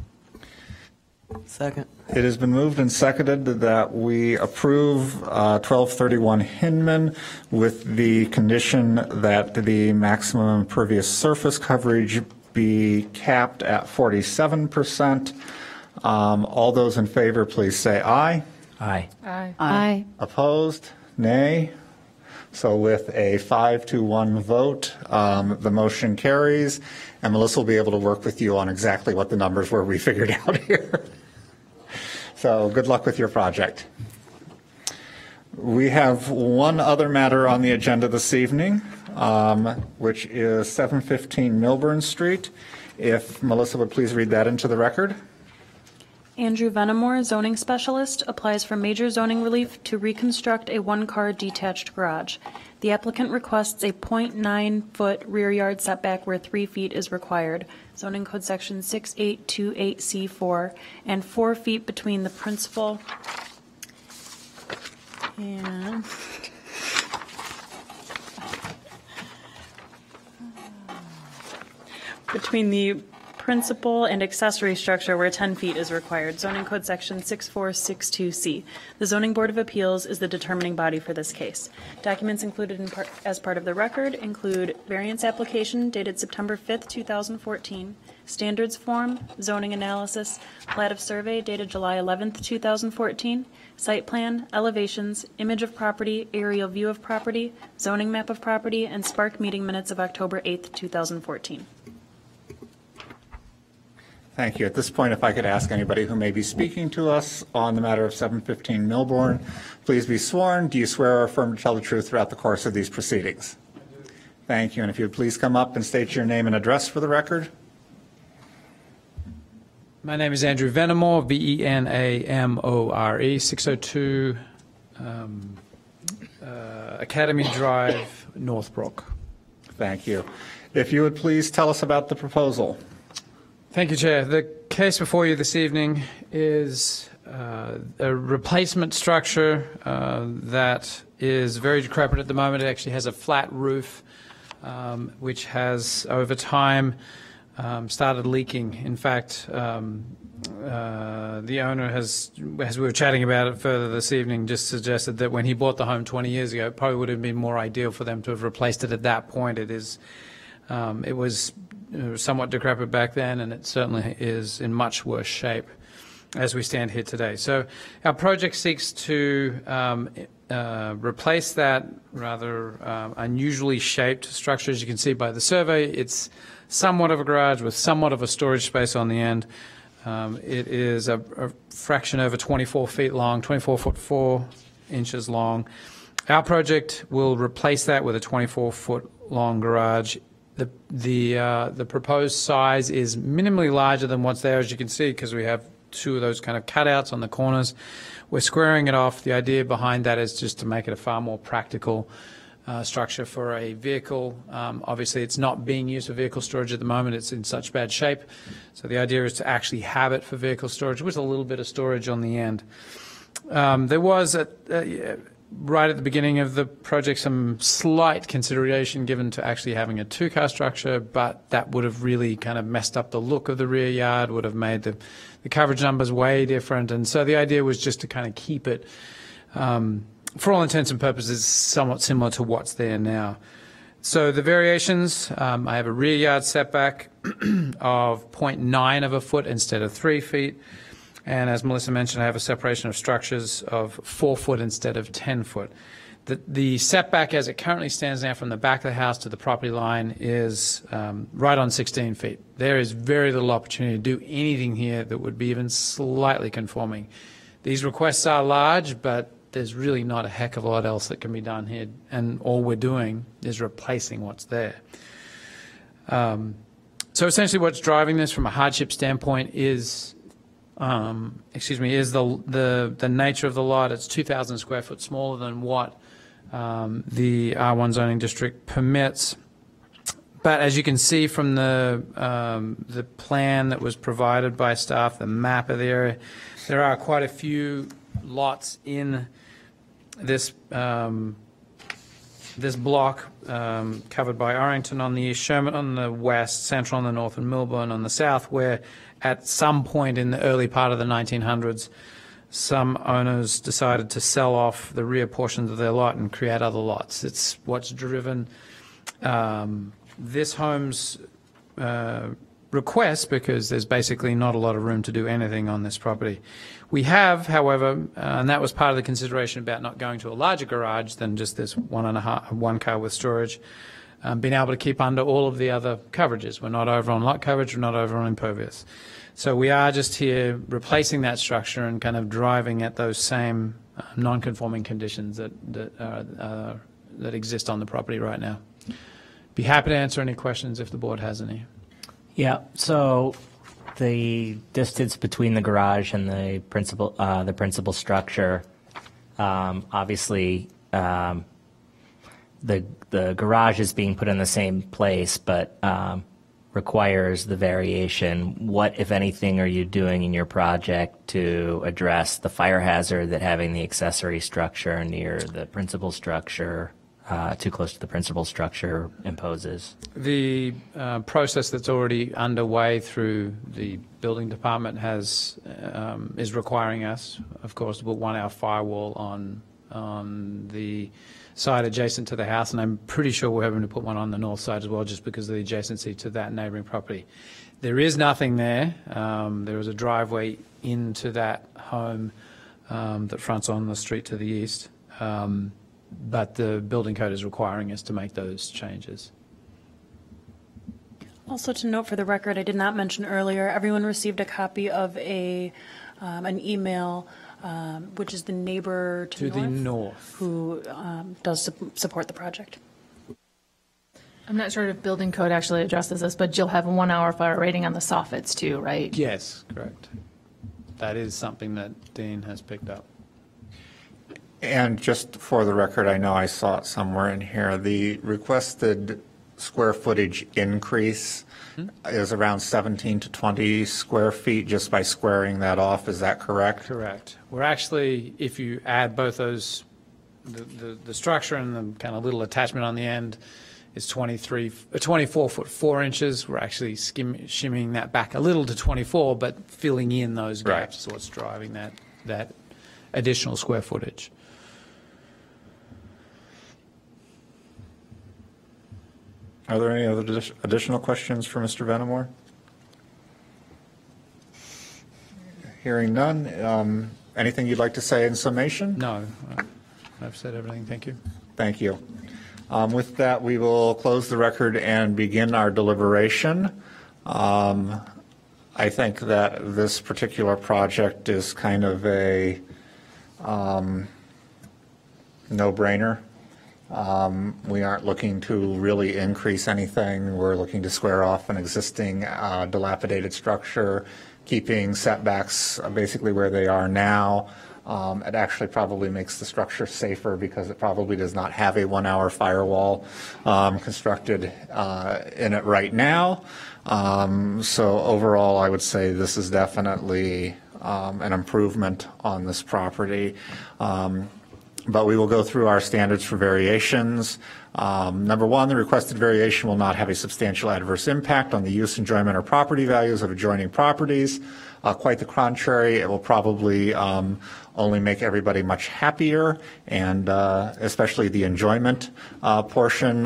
Second. It has been moved and seconded that we approve 1231 Hinman with the condition that the maximum impervious surface coverage be capped at 47%. All those in favor, please say aye. Aye. Aye. Aye. Opposed? Nay. So with a 5-1 vote, the motion carries, and Melissa will be able to work with you on exactly what the numbers were we figured out here. So good luck with your project. We have one other matter on the agenda this evening, which is 715 Milburn Street. If Melissa would please read that into the record. Andrew Venamore, zoning specialist, applies for major zoning relief to reconstruct a one-car detached garage. The applicant requests a 0.9-foot rear yard setback where 3 feet is required, zoning code section 6828C4, and 4 feet between the principal and principal and accessory structure where 10 feet is required. Zoning Code Section 6462C. The Zoning Board of Appeals is the determining body for this case. Documents included as part of the record include variance application dated September 5th, 2014, standards form, zoning analysis, plat of survey dated July 11th, 2014, site plan, elevations, image of property, aerial view of property, zoning map of property, and Spark meeting minutes of October 8th, 2014. Thank you. At this point, if I could ask anybody who may be speaking to us on the matter of 715 Milbourne, please be sworn. Do you swear or affirm to tell the truth throughout the course of these proceedings? Thank you. And if you would please come up and state your name and address for the record. My name is Andrew Venamore, Venamore, 602 Academy Drive, Northbrook. Thank you. If you would please tell us about the proposal. Thank you, Chair. The case before you this evening is a replacement structure that is very decrepit at the moment. It actually has a flat roof, which has, over time, started leaking. In fact, the owner has, as we were chatting about it further this evening, just suggested that when he bought the home 20 years ago, it probably would have been more ideal for them to have replaced it at that point. It was somewhat decrepit back then, and it certainly is in much worse shape as we stand here today. So our project seeks to replace that rather unusually shaped structure. As you can see by the survey, it's somewhat of a garage with somewhat of a storage space on the end. It is a fraction over 24 feet long, 24 foot 4 inches long. Our project will replace that with a 24 foot long garage. The proposed size is minimally larger than what's there, as you can see, because we have two of those kind of cutouts on the corners. We're squaring it off. The idea behind that is just to make it a far more practical structure for a vehicle. Obviously, it's not being used for vehicle storage at the moment. It's in such bad shape. So the idea is to actually have it for vehicle storage with a little bit of storage on the end. There was right at the beginning of the project some slight consideration given to actually having a two-car structure, but that would have really kind of messed up the look of the rear yard, would have made the coverage numbers way different. And so the idea was just to kind of keep it, for all intents and purposes, somewhat similar to what's there now. So the variations, I have a rear yard setback of 0.9 of a foot instead of 3 feet. And as Melissa mentioned, I have a separation of structures of 4 foot instead of 10 foot. The setback as it currently stands now from the back of the house to the property line is right on 16 feet. There is very little opportunity to do anything here that would be even slightly conforming. These requests are large, but there's really not a heck of a lot else that can be done here, and all we're doing is replacing what's there. So essentially what's driving this from a hardship standpoint is the nature of the lot. It's 2,000 square foot smaller than what the R1 zoning district permits. But as you can see from the plan that was provided by staff, the map of the area, there are quite a few lots in this this block covered by Arrington on the east, Sherman on the west, Central on the north, and Milbourne on the south, where at some point in the early part of the 1900s, some owners decided to sell off the rear portions of their lot and create other lots. It's what's driven this home's request, because there's basically not a lot of room to do anything on this property. We have, however, and that was part of the consideration about not going to a larger garage than just this one car with storage, being able to keep under all of the other coverages. We're not over on lot coverage, we're not over on impervious. So we are just here replacing that structure and kind of driving at those same non-conforming conditions that exist on the property right now. Be happy to answer any questions if the board has any. Yeah, so the distance between the garage and the principal structure, obviously the garage is being put in the same place, but requires the variation. What, if anything, are you doing in your project to address the fire hazard that having the accessory structure near the principal structure too close to the principal structure imposes. The process that's already underway through the building department is requiring us, of course, to put 1 hour firewall on the side adjacent to the house, and I'm pretty sure we're having to put one on the north side as well, just because of the adjacency to that neighbouring property. There is nothing there. There is a driveway into that home that fronts on the street to the east, but the building code is requiring us to make those changes. Also to note for the record, I did not mention earlier, everyone received a copy of an email, which is the neighbor to the north, who does support the project. I'm not sure if building code actually addresses this, but you'll have a 1 hour fire rating on the soffits too, right? Yes, correct. That is something that Dean has picked up. And just for the record, I know I saw it somewhere in here, the requested square footage increase is around 17 to 20 square feet just by squaring that off. Is that correct? Correct. We're actually, if you add both those, the structure and the kind of little attachment on the end is 24 foot 4 inches. We're actually shimming that back a little to 24, but filling in those gaps is what's driving that additional square footage. Are there any other additional questions for Mr. Venamore? Hearing none. Anything you'd like to say in summation? No, I've said everything. Thank you. Thank you. With that, we will close the record and begin our deliberation. I think that this particular project is kind of a no-brainer. We aren't looking to really increase anything. We're looking to square off an existing dilapidated structure, keeping setbacks basically where they are now. It actually probably makes the structure safer because it probably does not have a 1 hour firewall constructed in it right now. So overall, I would say this is definitely an improvement on this property. But we will go through our standards for variations. Number one, the requested variation will not have a substantial adverse impact on the use, enjoyment, or property values of adjoining properties. Quite the contrary, it will probably only make everybody much happier, and especially the enjoyment portion,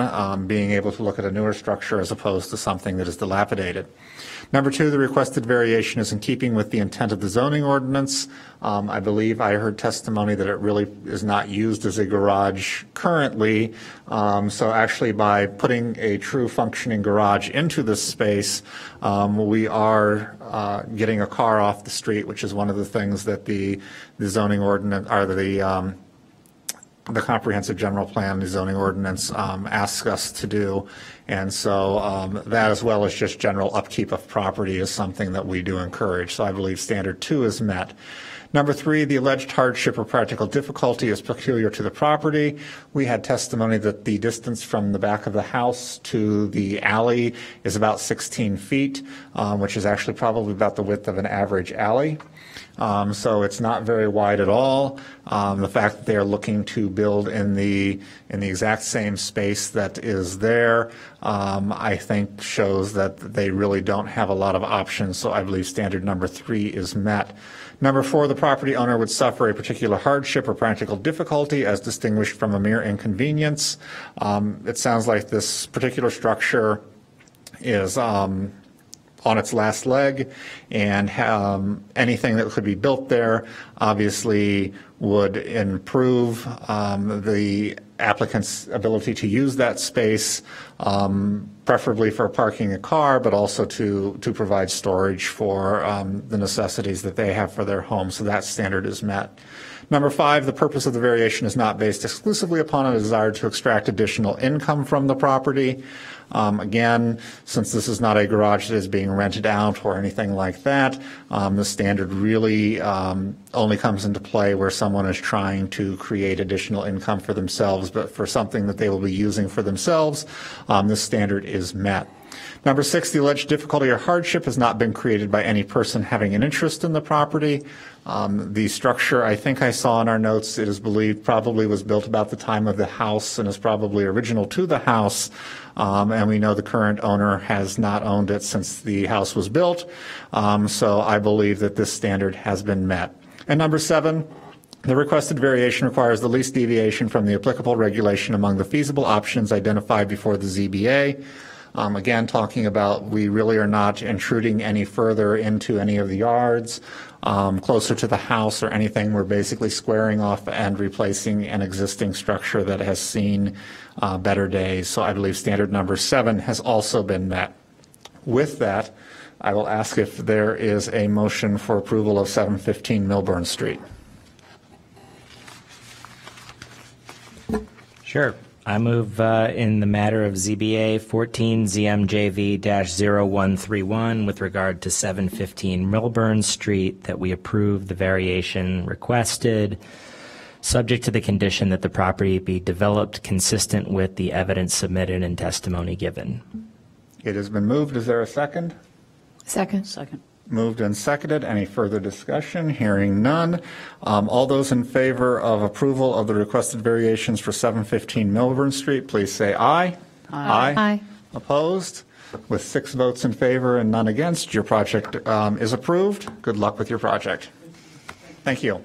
being able to look at a newer structure as opposed to something that is dilapidated. Number two, the requested variation is in keeping with the intent of the zoning ordinance. I believe I heard testimony that it really is not used as a garage currently. So actually by putting a true functioning garage into this space, we are getting a car off the street, which is one of the things that the zoning ordinance, or the comprehensive general plan, the zoning ordinance asks us to do. And so that, as well as just general upkeep of property, is something that we do encourage. So I believe standard 2 is met. Number 3, the alleged hardship or practical difficulty is peculiar to the property. We had testimony that the distance from the back of the house to the alley is about 16 feet, which is actually probably about the width of an average alley. So it's not very wide at all. The fact that they're looking to build in the exact same space that is there, I think shows that they really don't have a lot of options. So I believe standard number 3 is met. Number 4, the property owner would suffer a particular hardship or practical difficulty as distinguished from a mere inconvenience. It sounds like this particular structure is on its last leg, and anything that could be built there obviously would improve the applicant's ability to use that space, preferably for parking a car, but also to provide storage for the necessities that they have for their home. So that standard is met. Number 5, the purpose of the variation is not based exclusively upon a desire to extract additional income from the property. Again, since this is not a garage that is being rented out or anything like that, the standard really only comes into play where someone is trying to create additional income for themselves, but for something that they will be using for themselves, this standard is met. Number 6, the alleged difficulty or hardship has not been created by any person having an interest in the property. The structure, I think I saw in our notes, it is believed probably was built about the time of the house and is probably original to the house. And we know the current owner has not owned it since the house was built. So I believe that this standard has been met. And number 7, the requested variation requires the least deviation from the applicable regulation among the feasible options identified before the ZBA. Again, talking about we really are not intruding any further into any of the yards closer to the house or anything. We're basically squaring off and replacing an existing structure that has seen better days. So I believe standard number 7 has also been met. With that, I will ask if there is a motion for approval of 715 Milburn Street. Sure. I move in the matter of ZBA 14 ZMJV-0131 with regard to 715 Milburn Street that we approve the variation requested, subject to the condition that the property be developed consistent with the evidence submitted and testimony given. It has been moved. Is there a second? Second. Second. Moved and seconded. Any further discussion? Hearing none. All those in favor of approval of the requested variations for 715 Milburn Street, please say aye. Aye. Aye. Opposed? With 6 votes in favor and none against, your project is approved. Good luck with your project. Thank you.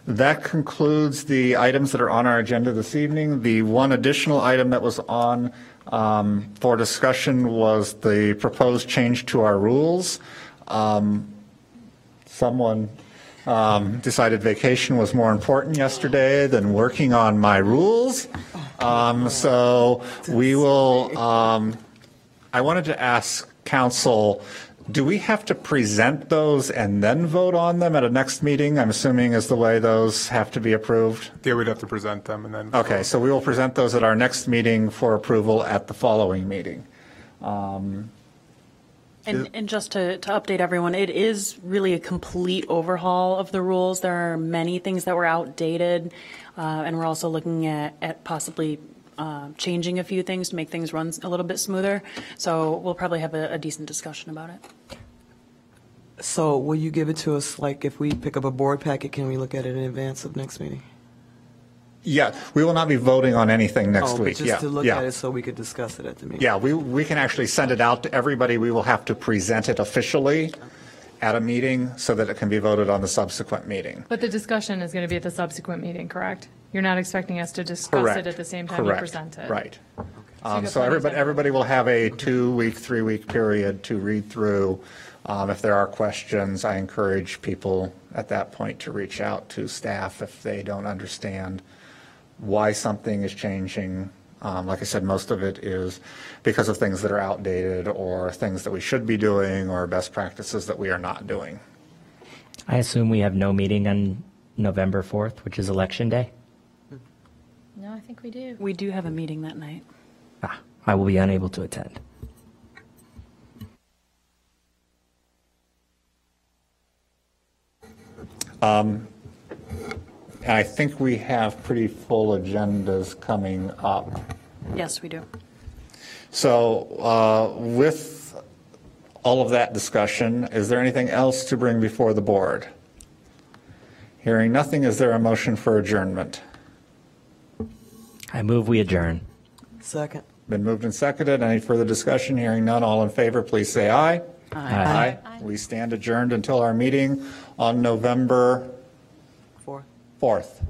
That concludes the items that are on our agenda this evening. The one additional item that was on for discussion was the proposed change to our rules. Someone decided vacation was more important yesterday than working on my rules. So we will, I wanted to ask council, do we have to present those and then vote on them at a next meeting? I'm assuming is the way those have to be approved. Yeah, we'd have to present them and then. Okay, so we will present those at our next meeting for approval at the following meeting. And just to update everyone, it is really a complete overhaul of the rules. There are many things that were outdated, and we're also looking at possibly changing a few things to make things run a little bit smoother. So we'll probably have a decent discussion about it. So will you give it to us, like if we pick up a board packet, can we look at it in advance of next meeting? Yeah, we will not be voting on anything next But week. just to look at it so we could discuss it at the meeting. Yeah, we can actually send it out to everybody. We will have to present it officially at a meeting so that it can be voted on the subsequent meeting. But the discussion is going to be at the subsequent meeting, correct? You're not expecting us to discuss Correct. it at the same time you Correct. present it? Right. you got So plenty of time. everybody will have a 2-week, 3-week period to read through. If there are questions, I encourage people at that point to reach out to staff if they don't understand why something is changing. Like I said, most of it is because of things that are outdated or things that we should be doing or best practices that we are not doing. I assume we have no meeting on November 4th, which is Election Day. No, I think we do. We do have a meeting that night. I will be unable to attend. And I think we have pretty full agendas coming up. Yes, we do. So with all of that discussion, is there anything else to bring before the board? Hearing nothing, is there a motion for adjournment? I move we adjourn. Second. Been moved and seconded. Any further discussion? Hearing none, all in favor, please say aye. Aye. We stand adjourned until our meeting on November 4. 4th.